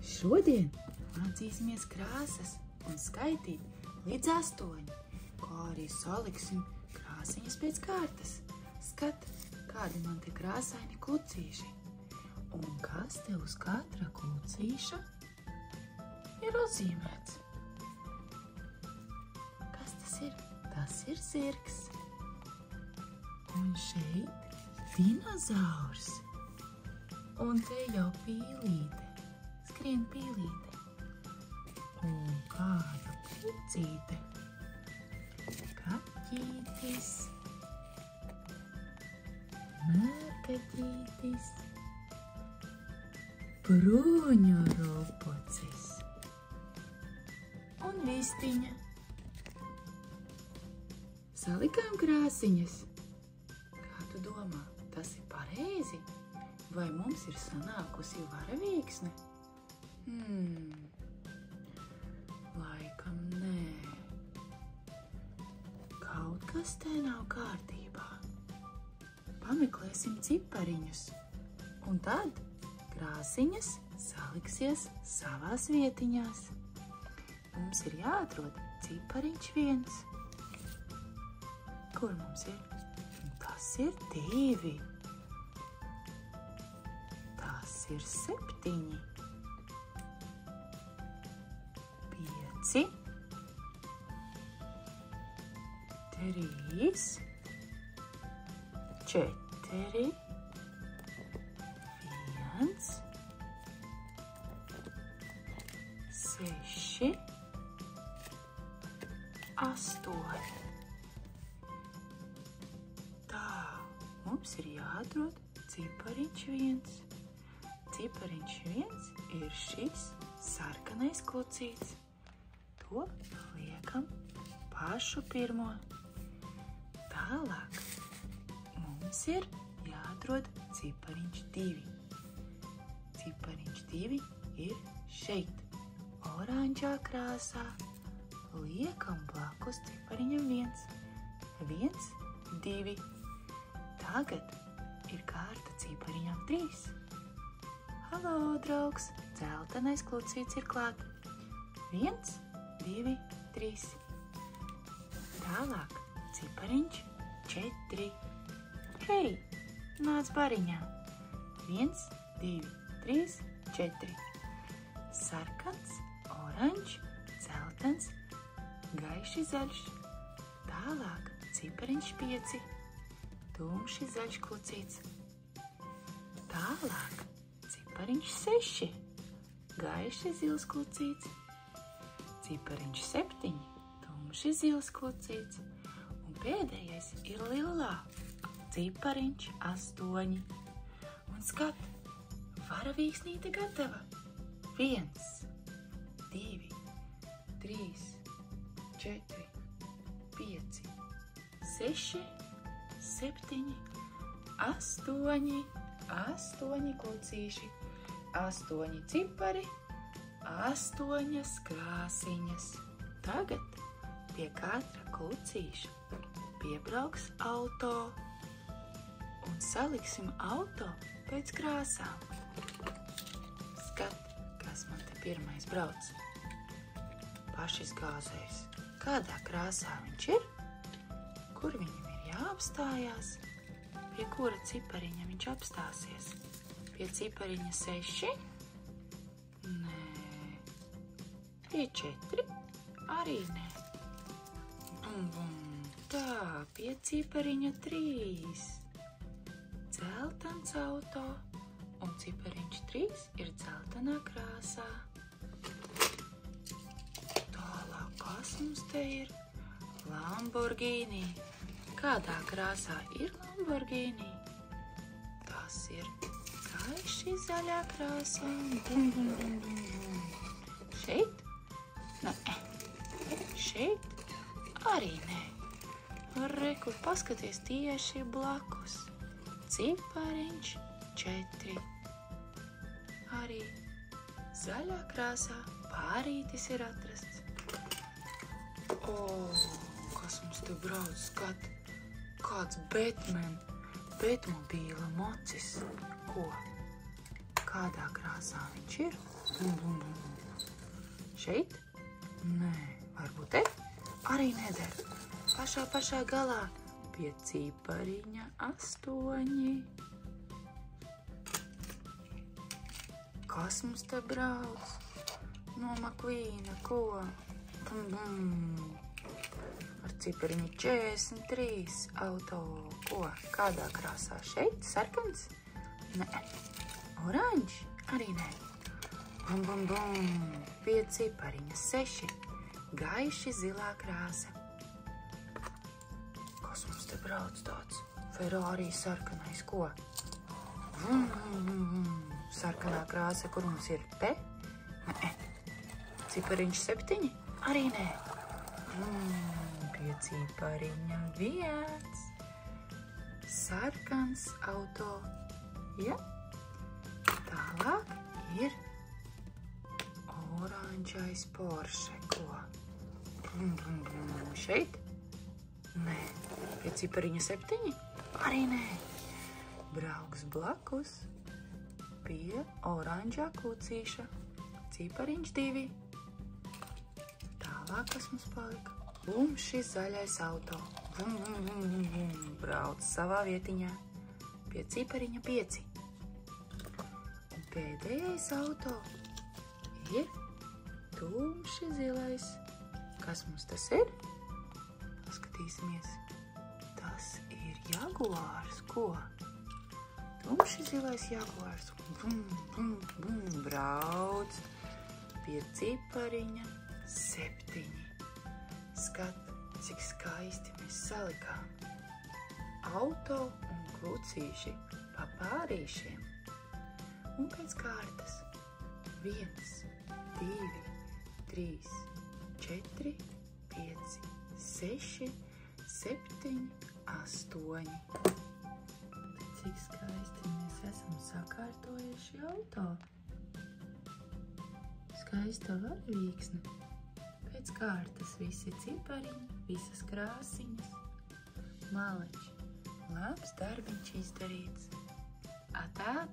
Šodien mācīsimies krāsas un skaitīt līdz 8, kā arī saliksim krāsiņas pēc kārtas. Skat, kādi man te krāsaini klucīši. Un kas te uz katra klucīša ir uzzīmēts? Kas tas ir? Tas ir zirgs. Un šeit dinozaurs. Un te jau pīlīte. Skrien pīlīte. Un kāda pucīte. Kaķītis. Mērkaķītis. Bruņu ropocis. Un vistiņa. Salikām krāsiņas. Kā tu domā, tas ir pareizi? Vai mums ir sanākusi varavīksne? Laikam nē. Kaut kas te nav kārtībā. Pameklēsim cipariņus. Un tad krāsiņas saliksies savās vietiņās. Mums ir jāatrod cipariņš 1. Kur mums ir? Tas ir 2. Tas ir 7. 5. 3. 4. 1. 6. 8. Mums ir jāatrod cipariņš 1. Cipariņš 1 ir šis sarkanais klucīts. To liekam pašu pirmo. Tālāk mums ir jāatrod cipariņš 2. Cipariņš 2 ir šeit, oranžā krāsā. Liekam blakus cipariņam 1. 1, 2. Tagad ir kārta cipariņam 3. Halo, draugs! Dzeltenais klucīts ir klāt. 1, 2, 3. Tālāk cipariņš 4. Hei, nāc bariņā. 1, 2, 3, 4. Sarkans, oranžs, dzeltens, gaiši zaļš. Tālāk cipariņš 5. Tumši zaļš klucīts. Tālāk cipariņš 6. Gaiši zils klucīts. Cipariņš 7. Tumši zils klucīts. Un pēdējais ir lilā. Cipariņš 8. Un skat, varavīksnīte gatava. 1, 2, 3, 4, 5, 6, 7, 8, 8 klucīši, 8 cipari, 8 krāsiņas. Tagad pie katra klucīša piebrauks auto un saliksim auto pēc krāsām. Skat, kas man te pirmais brauc. Pašizgāzējs. Kādā krāsā viņš ir? Kur viņam ir jāapstājās? Pie kura cipariņa viņš apstāsies? Pie cipariņa 6? Nē. Pie 4? Arī nē. Tā, pie cipariņa 3. Dzeltens auto. Un cipariņš 3 ir dzeltenā krāsā. Tālāk, kas mums te ir? Lamborghini. Kādā krāsā ir Lamborghini? Tas ir gaiši zaļā krāsā. Šeit? Nē. Šeit? Arī nē. Re, kur paskaties tieši blakus. Cipariņš 4. Arī zaļā krāsā pārītis ir atrasts. Kas mums te brauc, skat? Kāds Batmobīla mocis. Ko? Kādā krāsā viņš ir? Šeit? Nē, varbūt te? Arī neder. Pašā galā pie cipariņa 8. Kas mums te brauc? No McQueen, ko? Ar cipariņu 43 auto. Ko? Kādā krāsā? Šeit? Sarkans? Nē. Oranžs? Arī nē. Pie cipariņa 6. Gaiši zilā krāsa. Kas mums te brauc tāds? Ferrari sarkanais, ko? Sarkanā krāsa, kur mums ir te? Nē. Cipariņš 7? Arī nē. Pie cipariņa 1. Sarkans auto. Ja? Tālāk ir oranžais Porsche, ko? Šeit? Nē. Pie cipariņa 7? Arī nē. Brauks blakus pie oranžā kucīša. Cipariņš 2. Tālāk, kas mums palika? Šis zaļais auto. Brauc savā vietiņā. Pie cipariņa 5. Un pēdējais auto ir tumši zilais. Kas mums tas ir? Paskatīsimies. Tas ir Jaguārs, ko? Tumši zilais Jaguārs. Brauc pie cipariņa 7. Skat, cik skaisti mēs salikām. Auto un kucīši pa pārīšiem. Un pēc kārtas 1, 2, 3, 4, 5, 6, 7, 8. Cik skaisti mēs esam sakārtojuši auto. Skaista varavīksne. Pēc kārtas visi cipariņi, visas krāsiņas. Maleči, labs darbiņš izdarīts. Atā!